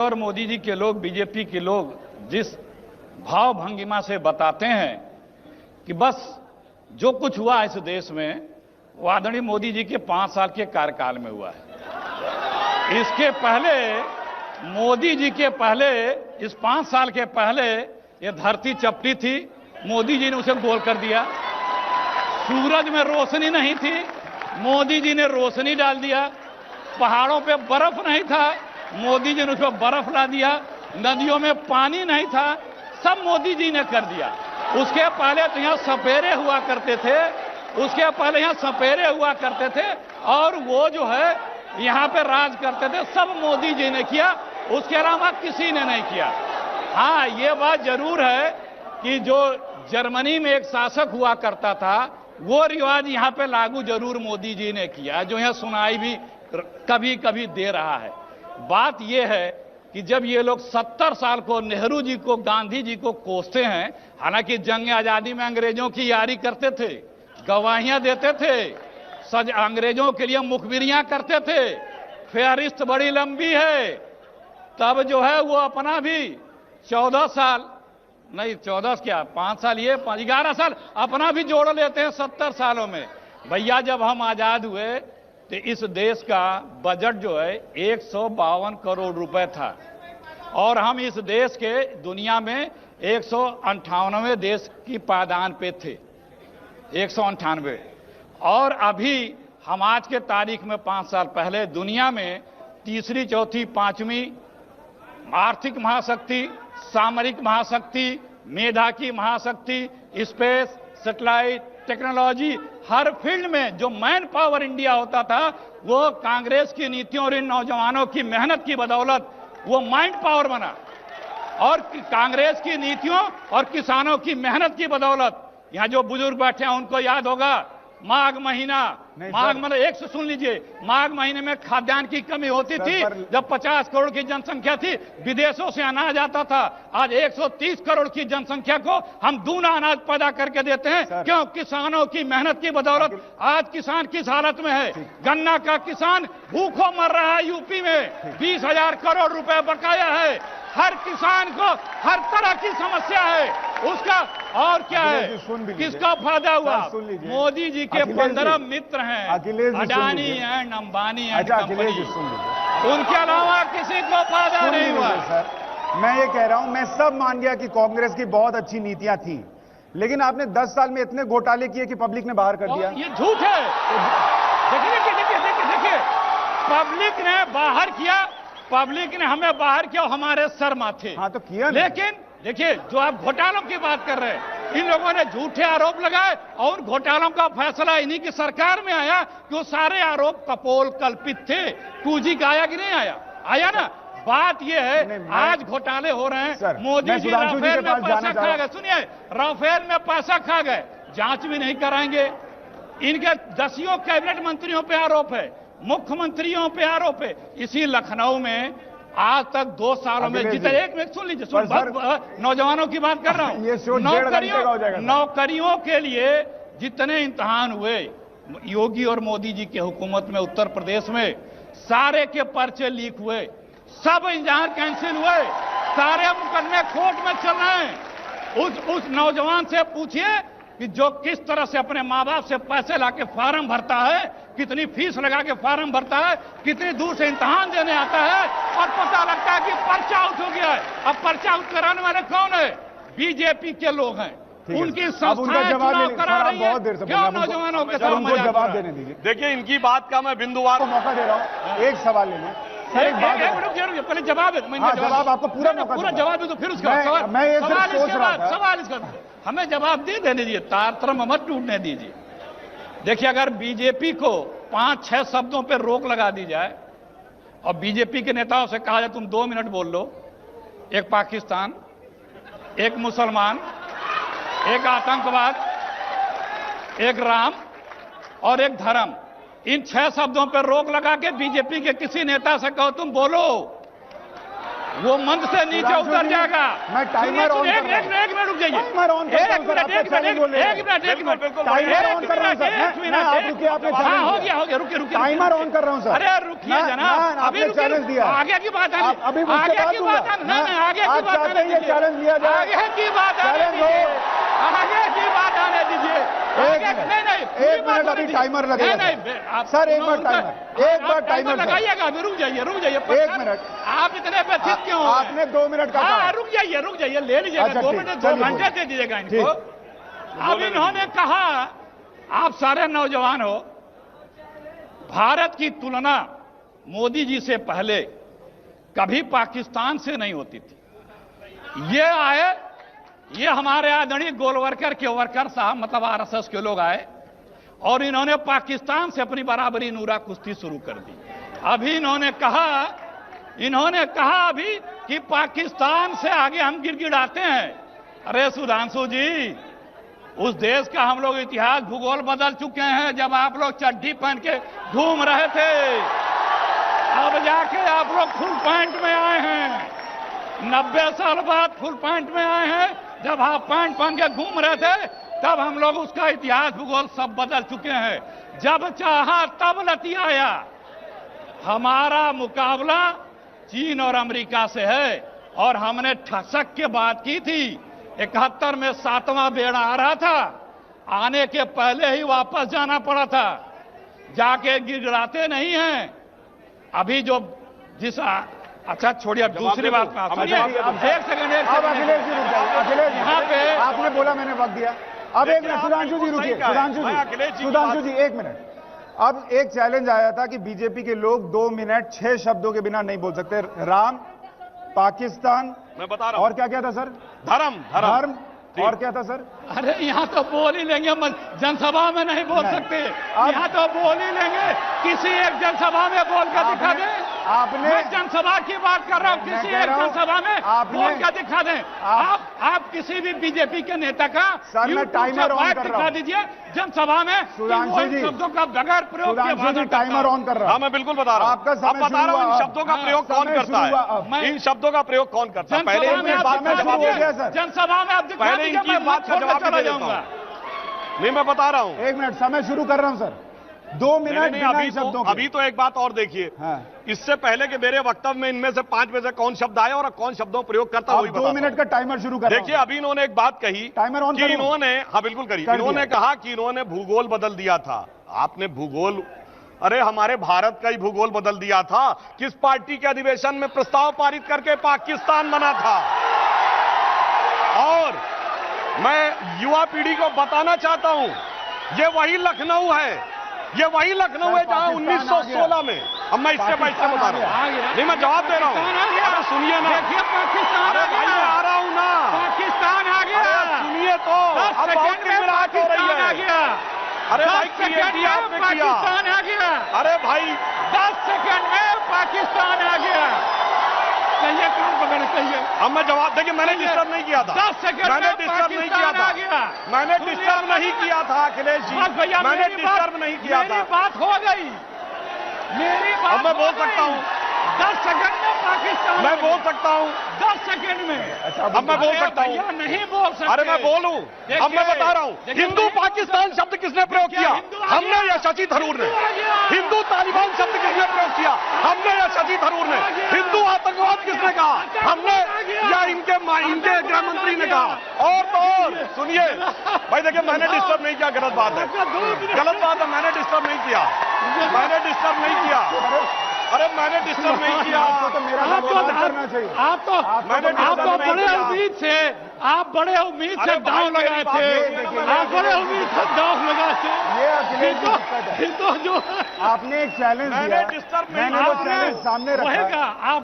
और मोदी जी के लोग, बीजेपी के लोग जिस भाव भंगिमा से बताते हैं कि बस जो कुछ हुआ इस देश में वो आदरणीय मोदी जी के 5 साल के कार्यकाल में हुआ है। इसके पहले, मोदी जी के पहले, इस 5 साल के पहले ये धरती चपटी थी, मोदी जी ने उसे गोल कर दिया। सूरज में रोशनी नहीं थी, मोदी जी ने रोशनी डाल दिया। पहाड़ों पे बर्फ नहीं था, मोदी जी ने उसमें बर्फ ला दिया। नदियों में पानी नहीं था, सब मोदी जी ने कर दिया। उसके पहले तो यहाँ सपेरे हुआ करते थे, उसके पहले यहाँ सपेरे हुआ करते थे और वो जो है यहाँ पे राज करते थे, सब मोदी जी ने किया, उसके अलावा किसी ने नहीं किया। हाँ, ये बात जरूर है कि जो जर्मनी में एक शासक हुआ करता था वो रिवाज यहाँ पे लागू जरूर मोदी जी ने किया, जो यहाँ सुनाई भी कभी कभी दे रहा है। बात यह है कि जब ये लोग 70 साल को नेहरू जी को, गांधी जी को कोसते हैं, हालांकि जंग आजादी में अंग्रेजों की यारी करते थे, गवाहियां देते थे, अंग्रेजों के लिए मुखबिरियां करते थे, फेहरिस्त बड़ी लंबी है, तब जो है वो अपना भी 14 साल नहीं, 14 क्या 5 साल, ये 11 साल अपना भी जोड़ लेते हैं 70 सालों में। भैया जब हम आजाद हुए तो इस देश का बजट जो है 152 करोड़ रुपए था और हम इस देश के दुनिया में 198वें देश की पायदान पे थे, 198। और अभी हम आज के तारीख में 5 साल पहले दुनिया में तीसरी, चौथी, 5वीं आर्थिक महाशक्ति, सामरिक महाशक्ति, मेधा की महाशक्ति, स्पेस, सैटेलाइट, टेक्नोलॉजी, हर फील्ड में जो मैन पावर इंडिया होता था वो कांग्रेस की नीतियों और इन नौजवानों की मेहनत की बदौलत वो माइंड पावर बना। और कांग्रेस की नीतियों और किसानों की मेहनत की बदौलत, यहां जो बुजुर्ग बैठे हैं उनको याद होगा, माघ महीना, माघ मतलब एक से सुन लीजिए, माघ महीने में खाद्यान्न की कमी होती थी, जब 50 करोड़ की जनसंख्या थी, विदेशों से अनाज आता था। आज 130 करोड़ की जनसंख्या को हम दूना अनाज पैदा करके देते हैं, क्यों? किसानों की मेहनत की बदौलत। आज किसान किस हालत में है? गन्ना का किसान भूखों मर रहा है यूपी में, 20,000 करोड़ रुपए बकाया है। हर किसान को हर तरह की समस्या है उसका, और क्या है, किसका फायदा हुआ? मोदी जी के 15 मित्र हैं, Adani and Ambani and company, उनके अलावा किसी को फायदा नहीं हुआ। सर, मैं ये कह रहा हूं, मैं सब मान गया कि कांग्रेस की बहुत अच्छी नीतियां थी, लेकिन आपने 10 साल में इतने घोटाले किए कि पब्लिक ने बाहर कर दिया। ये झूठ है। देखिए, पब्लिक ने बाहर किया, पब्लिक ने हमें बाहर किया, हमारे सर माथे। हाँ तो किया। लेकिन देखिए, जो आप घोटालों की बात कर रहे हैं, इन लोगों ने झूठे आरोप लगाए और घोटालों का फैसला इन्हीं की सरकार में आया कि वो सारे आरोप कपोल कल्पित थे। 2G का आया कि नहीं आया? आया ना। बात ये है, आज घोटाले हो रहे हैं, मोदी जी राफेल में पैसा खा गए। सुनिए, राफेल में पैसा खा गए, जांच भी नहीं कराएंगे। इनके 10 कैबिनेट मंत्रियों पे आरोप है, मुख्यमंत्रियों पे आरोप है। इसी लखनऊ में आज तक 2 सालों में जितने, एक मिनट सुन लीजिए, नौजवानों की बात कर रहा हूं, नौकरियों के लिए जितने इम्तिहान हुए योगी और मोदी जी की हुकूमत में, उत्तर प्रदेश में सारे के पर्चे लीक हुए, सब इम्तिहान कैंसिल हुए, सारे मुकदमे कोर्ट में चल रहे हैं। उस नौजवान से पूछिए कि जो किस तरह से अपने माँ बाप से पैसे लाके फार्म भरता है, कितनी फीस लगा के फार्म भरता है, कितनी दूर से इम्तिहान देने आता है, और पता लगता है कि पर्चा आउट हो गया है। अब पर्चा आउट कराने वाले कौन है? बीजेपी के लोग हैं, उनकी संस्थाएं चुनाव करा रही है। क्यों नौजवानों के साथ जवाब देने दीजिए। देखिए, इनकी बात का मैं बिंदुवार को मौका दे रहा हूँ, एक सवाल ले लें। पहले जवाब है, जवाब आपको पूरा जवाब दे, तो फिर उसका सवाल इसका हमें जवाब दे देने दीजिए, तारतम्य मत टूटने दीजिए। देखिए, अगर बीजेपी को 5-6 शब्दों पर रोक लगा दी जाए और बीजेपी के नेताओं से कहा जाए तुम 2 मिनट बोल लो, एक पाकिस्तान, एक मुसलमान, एक आतंकवाद, एक राम और एक धर्म, इन 6 शब्दों पर रोक लगा के बीजेपी के किसी नेता से कहो तुम बोलो, वो मंच से नीचे उतर जाएगा। मैं टाइमर ऑन कर रहा हूं। एक मिनट रुक जाइए, टाइमर ऑन कर रहा हूं सर, आपका चैलेंज बोल रहे हैं। एक मिनट टाइमर ऑन कर रहा हूं सर। मैं आप रुकिए, आपने हाँ चैलेंज हो दिया। गया रुकिए टाइमर ऑन कर रहा हूं सर। अरे रुकिए जनाब, आपने चैलेंज दिया। आगे की बात है, अभी मुझसे आगे बात की दूंगा। बात है ना, आगे की आप बात चाहते हैं ये चैलेंज लिया जाए? आगे की बात आने चैलेंज हो। दीजिए, आगे की बात आने दीजिए। एक मिनट अभी टाइमर लगेगा सर। एक बार टाइमर लगाइएगा। अभी रुक जाइए 1 मिनट। आप इतने व्यथित क्यों? आपने 2 मिनट का कहा। रुक जाइए ले लीजिएगा। अच्छा, 2 ठीक, मिनट 2 चलिए, घंटे दे दीजिएगा इनको। अब इन्होंने कहा, आप सारे नौजवान हो, भारत की तुलना मोदी जी से पहले कभी पाकिस्तान से नहीं होती थी। ये आए, ये हमारे आदरणीय गोलवर्कर के वर्कर साहब, मतलब आरएसएस के लोग आए और इन्होंने पाकिस्तान से अपनी बराबरी नूरा कुश्ती शुरू कर दी। अभी इन्होंने कहा अभी कि पाकिस्तान से आगे हम गिड़गिड़ाते हैं। अरे सुधांशु जी, उस देश का हम लोग इतिहास भूगोल बदल चुके हैं। जब आप लोग चड्ढी पहन के घूम रहे थे, अब जाके आप लोग फुल पैंट में आए हैं। 90 साल बाद फुल पैंट में आए हैं। जब आप पैंट पहन के घूम रहे थे, तब हम लोग उसका इतिहास भूगोल सब बदल चुके हैं। जब चाहा तब लती आया। हमारा मुकाबला चीन और अमेरिका से है और हमने ठसक के बात की थी। 71 में 7वां बेड़ा आ रहा था, आने के पहले ही वापस जाना पड़ा था। जाके गिड़गिड़ाते नहीं हैं। अभी जो अच्छा छोड़िए, अब दूसरी बात में एक सेकंड। अब अखिलेश जी रुक जाइए। अखिलेश यहाँ पे आपने बोला, मैंने वक्त दिया। अब एक मिनट सुधांशु जी रुकिए। सुधांशु जी 1 मिनट। अब एक चैलेंज आया था कि बीजेपी के लोग 2 मिनट 6 शब्दों के बिना नहीं बोल सकते। राम, पाकिस्तान, मैं बता रहा हूं। और क्या क्या था सर? धर्म और क्या था सर? अरे यहाँ तो बोल ही लेंगे, जनसभा में नहीं बोल सकते। यहाँ तो बोल ही लेंगे। किसी एक जनसभा में बोल कर दिखा दें। मैं जनसभा की बात कर रहा हूँ। किसी एक जनसभा में बोल कर दिखा दें। आप किसी भी बीजेपी के नेता का टाइमर ऑन कर दिखा दीजिए जनसभा में। सुधांशु जी, शब्दों का बगैर प्रयोग के टाइमर ऑन कर रहा हूँ। हाँ, मैं बिल्कुल बता रहा हूँ। आपका अब बता रहा हूँ इन शब्दों का प्रयोग कौन करता है। इन शब्दों का प्रयोग कौन करता है? पहले इनकी बात का जवाब दे दें। जनसभा में आप पहले इनकी बात का जवाब दे देता हूं। नहीं, मैं बता रहा हूं। 1 मिनट, समय शुरू कर रहा हूं सर। 2 मिनट अभी तो एक बात और देखिए। इससे पहले के मेरे वक्तव्य में इनमें से 5 में से कौन शब्द आया और कौन शब्दों प्रयोग करता है, 2 मिनट का टाइमर शुरू कर। देखिए, अभी इन्होंने एक बात कही, टाइमर ऑन कि इन्होंने, हाँ बिल्कुल करिए, इन्होंने कहा कि इन्होंने भूगोल बदल दिया था। आपने भूगोल, अरे हमारे भारत का ही भूगोल बदल दिया था। किस पार्टी के अधिवेशन में प्रस्ताव पारित करके पाकिस्तान बना था? और मैं युवा पीढ़ी को बताना चाहता हूं, ये वही लखनऊ है, ये वही लखनऊ है जहां 1916 में। अब मैं इससे बता रहा हूं। नहीं, मैं जवाब दे रहा हूं। अरे सुनिए ना। अरे भाई, मैं आ रहा हूं ना। पाकिस्तान आ गया। सुनिए तो, अब बहुत घबराहट हो रही है। अरे भाई, क्रिएटिव आपने किया। पाकिस्तान आ गया। अरे भाई, 10 सेकंड में पाकिस्तान आ गया। कहिए कौन पकड़े, कहिए। अब मैं जवाब, देखिए मैंने डिस्टर्ब नहीं किया था। 10 सेकंड मैंने डिस्टर्ब नहीं किया था। मैंने डिस्टर्ब नहीं किया था अखिलेश जी। मैंने डिस्टर्ब नहीं किया था। मेरी बात हो गई। मेरी बात अब मैं बोल सकता हूँ। 10 सेकंड में पाकिस्तान। मैं बोल सकता हूँ 10 सेकंड में। अब मैं बोल सकता हूँ। नहीं बोल सकते। अरे मैं बोलूं। अब मैं बता रहा हूँ। हिंदू पाकिस्तान शब्द किसने प्रयोग किया? हमने या शशि थरूर ने? हिंदू तालिबान शब्द किसने प्रयोग किया? हमने या शशि थरूर ने? हिंदू आतंकवाद किसने कहा? हमने या इनके गृह मंत्री ने कहा? और तो और सुनिए भाई, देखिए मैंने डिस्टर्ब नहीं किया। गलत बात है, गलत बात है। मैंने डिस्टर्ब नहीं किया। मैंने डिस्टर्ब नहीं किया। अरे मैंने डिस्टर्ब नहीं किया। आप तो बड़े उम्मीद से दांव लगाए थे। आप बड़े उम्मीद से दांव लगाए थे। ये अखिलेश जी, जो आपने एक चैलेंज दिया, मैंने वो चैलेंज सामने रखा। आप